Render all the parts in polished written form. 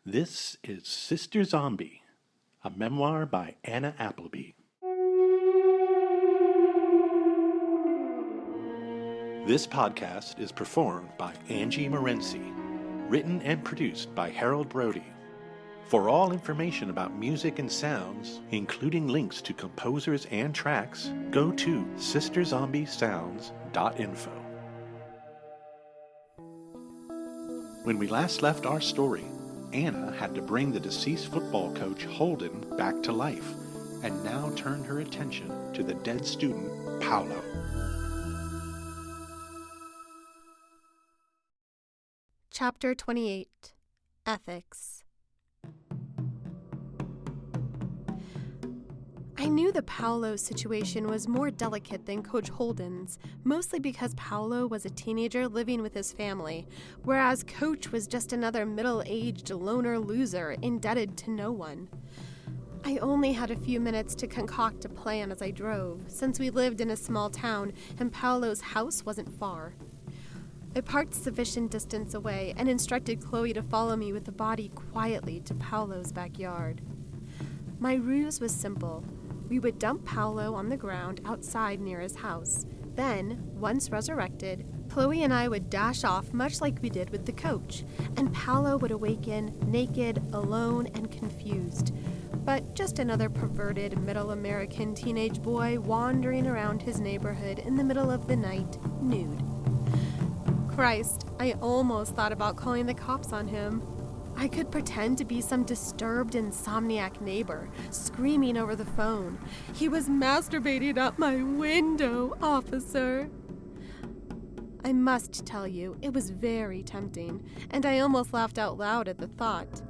This is Sister Zombie, a memoir by Anna Appleby. This podcast is performed by Angie Morency, written and produced by Harold Brody. For all information about music and sounds, including links to composers and tracks, go to sisterzombiessounds.info. When we last left our story, Anna had to bring the deceased football coach Holden back to life, and now turned her attention to the dead student, Paolo. Chapter 28. Ethics. I knew the Paolo situation was more delicate than Coach Holden's, mostly because Paolo was a teenager living with his family, whereas Coach was just another middle-aged loner loser indebted to no one. I only had a few minutes to concoct a plan as I drove, since we lived in a small town and Paolo's house wasn't far. I parked sufficient distance away and instructed Chloe to follow me with the body quietly to Paolo's backyard. My ruse was simple. We would dump Paolo on the ground outside near his house. Then, once resurrected, Chloe and I would dash off much like we did with the coach, and Paolo would awaken naked, alone, and confused. But just another perverted middle American teenage boy wandering around his neighborhood in the middle of the night, nude. Christ, I almost thought about calling the cops on him. I could pretend to be some disturbed insomniac neighbor, screaming over the phone. "He was masturbating out my window, officer." I must tell you, it was very tempting, and I almost laughed out loud at the thought.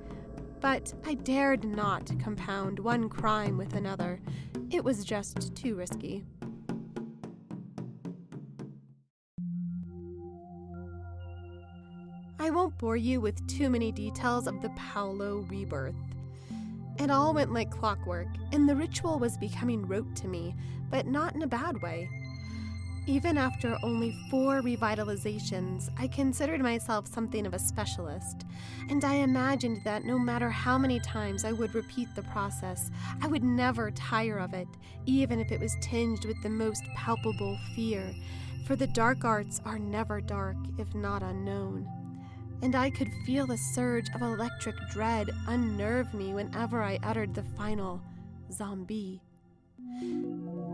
But I dared not compound one crime with another. It was just too risky. I won't bore you with too many details of the Paolo rebirth. It all went like clockwork, and the ritual was becoming rote to me, but not in a bad way. Even after only 4 revitalizations, I considered myself something of a specialist, and I imagined that no matter how many times I would repeat the process, I would never tire of it, even if it was tinged with the most palpable fear, for the dark arts are never dark if not unknown. And I could feel the surge of electric dread unnerve me whenever I uttered the final zombie.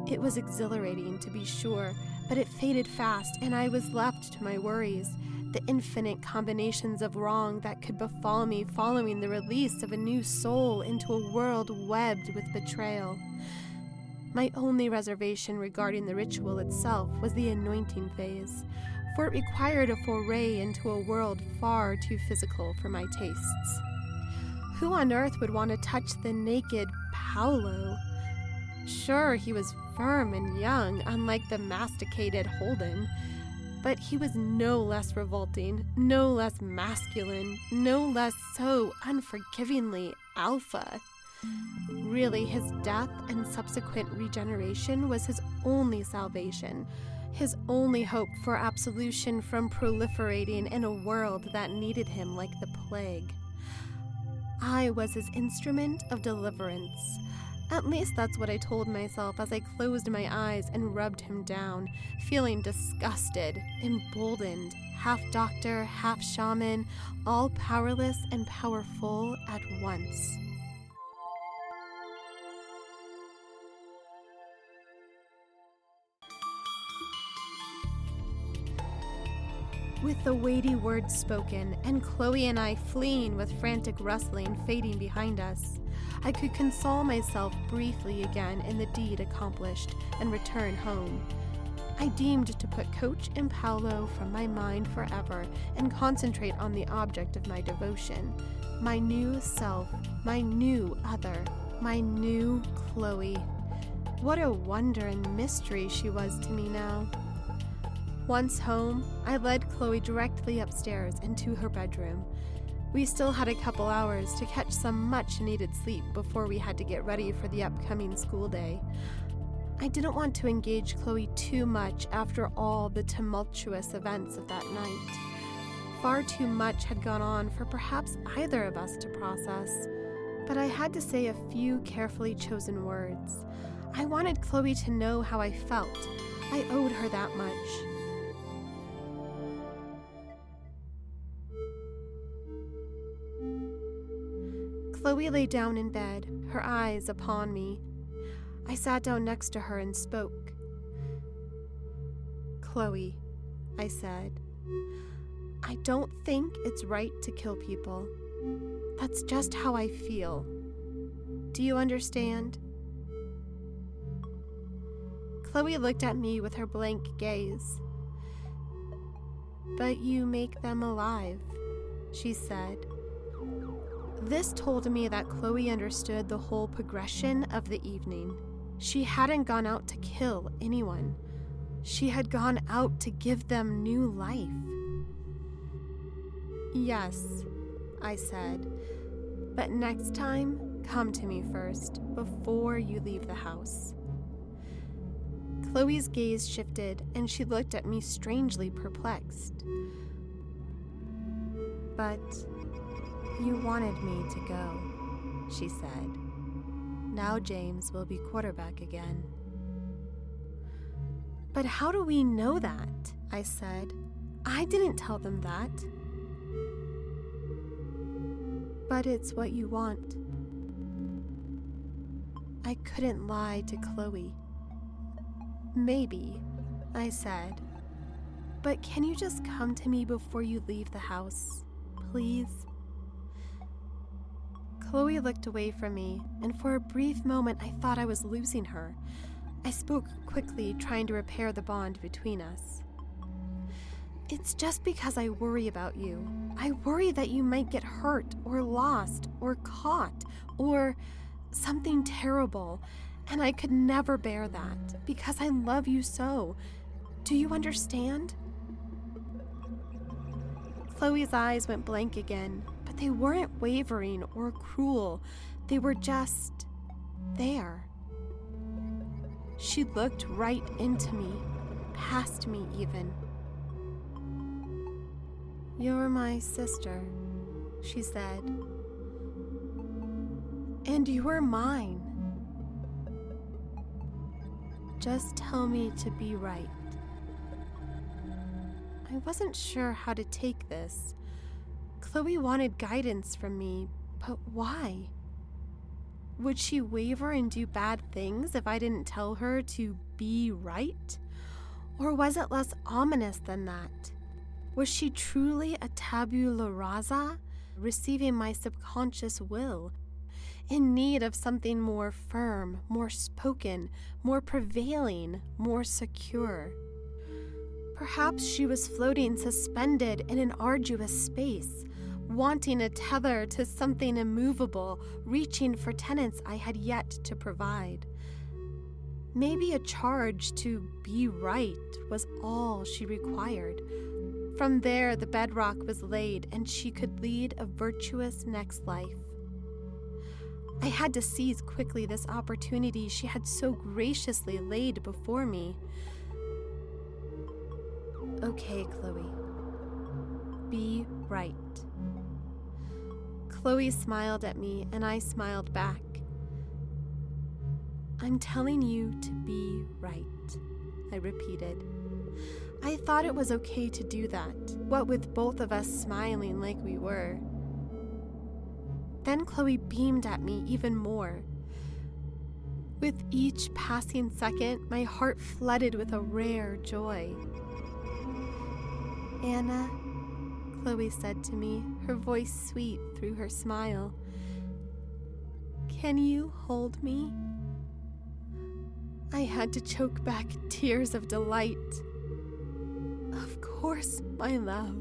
It was exhilarating, to be sure, but it faded fast, and I was left to my worries, the infinite combinations of wrong that could befall me following the release of a new soul into a world webbed with betrayal. My only reservation regarding the ritual itself was the anointing phase, for it required a foray into a world far too physical for my tastes. Who on earth would want to touch the naked Paolo? Sure, he was firm and young, unlike the masticated Holden, but he was no less revolting, no less masculine, no less so unforgivingly alpha. Really, his death and subsequent regeneration was his only salvation, his only hope for absolution from proliferating in a world that needed him like the plague. I was his instrument of deliverance. At least that's what I told myself as I closed my eyes and rubbed him down, feeling disgusted, emboldened, half doctor, half shaman, all powerless and powerful at once. With the weighty words spoken, and Chloe and I fleeing with frantic rustling fading behind us, I could console myself briefly again in the deed accomplished and return home. I deemed to put Coach and Paolo from my mind forever and concentrate on the object of my devotion, my new self, my new other, my new Chloe. What a wonder and mystery she was to me now. Once home, I led Chloe directly upstairs into her bedroom. We still had a couple hours to catch some much-needed sleep before we had to get ready for the upcoming school day. I didn't want to engage Chloe too much after all the tumultuous events of that night. Far too much had gone on for perhaps either of us to process, but I had to say a few carefully chosen words. I wanted Chloe to know how I felt. I owed her that much. Chloe lay down in bed, her eyes upon me. I sat down next to her and spoke. "Chloe," I said, "I don't think it's right to kill people. That's just how I feel. Do you understand?" Chloe looked at me with her blank gaze. "But you make them alive," she said. This told me that Chloe understood the whole progression of the evening. She hadn't gone out to kill anyone. She had gone out to give them new life. "Yes," I said, "but next time, come to me first, before you leave the house." Chloe's gaze shifted, and she looked at me strangely perplexed. "But you wanted me to go," she said. "Now James will be quarterback again." "But how do we know that?" I said. "I didn't tell them that." "But it's what you want." I couldn't lie to Chloe. "Maybe," I said. "But can you just come to me before you leave the house, please?" Chloe looked away from me, and for a brief moment I thought I was losing her. I spoke quickly, trying to repair the bond between us. "It's just because I worry about you. I worry that you might get hurt or lost or caught or something terrible, and I could never bear that because I love you so. Do you understand?" Chloe's eyes went blank again, but they weren't wavering or cruel. They were just there. She looked right into me, past me even. "You're my sister," she said. "And you're mine. Just tell me to be right." I wasn't sure how to take this. Chloe wanted guidance from me, but why? Would she waver and do bad things if I didn't tell her to be right? Or was it less ominous than that? Was she truly a tabula rasa, receiving my subconscious will, in need of something more firm, more spoken, more prevailing, more secure? Perhaps she was floating suspended in an arduous space, wanting a tether to something immovable, reaching for tenets I had yet to provide. Maybe a charge to be right was all she required. From there, the bedrock was laid, and she could lead a virtuous next life. I had to seize quickly this opportunity she had so graciously laid before me. "Okay, Chloe. Be right." Chloe smiled at me, and I smiled back. "I'm telling you to be right," I repeated. I thought it was okay to do that, what with both of us smiling like we were. Then Chloe beamed at me even more. With each passing second, my heart flooded with a rare joy. "Anna," Chloe said to me, her voice sweet through her smile, "can you hold me?" I had to choke back tears of delight. "Of course, my love."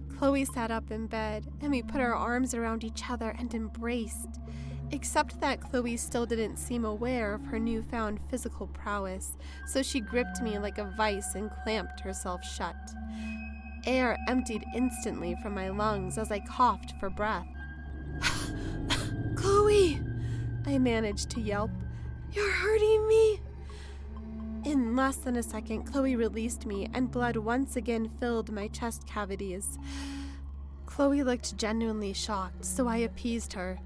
Chloe sat up in bed, and we put our arms around each other and embraced, except that Chloe still didn't seem aware of her newfound physical prowess, so she gripped me like a vice and clamped herself shut. Air emptied instantly from my lungs as I coughed for breath. "Chloe!" I managed to yelp. "You're hurting me!" In less than a second, Chloe released me, and blood once again filled my chest cavities. Chloe looked genuinely shocked, so I appeased her.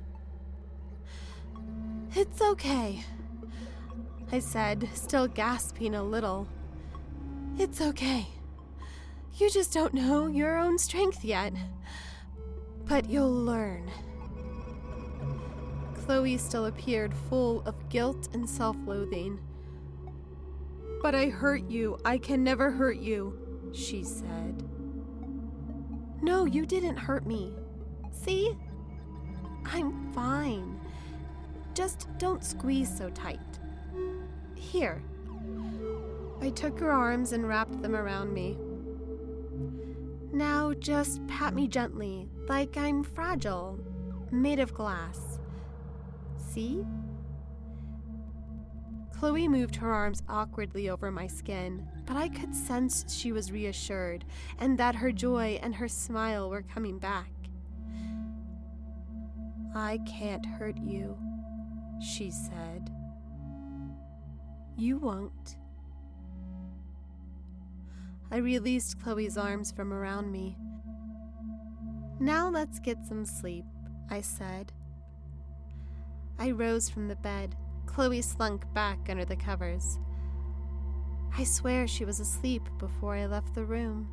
"It's okay," I said, still gasping a little. "It's okay. You just don't know your own strength yet. But you'll learn." Chloe still appeared full of guilt and self-loathing. "But I hurt you. I can never hurt you," she said. "No, you didn't hurt me. See? I'm fine. Just don't squeeze so tight. Here." I took her arms and wrapped them around me. "Now just pat me gently, like I'm fragile, made of glass. See?" Chloe moved her arms awkwardly over my skin, but I could sense she was reassured and that her joy and her smile were coming back. "I can't hurt you," she said. "You won't." I released Chloe's arms from around me. "Now let's get some sleep," I said. I rose from the bed. Chloe slunk back under the covers. I swear she was asleep before I left the room.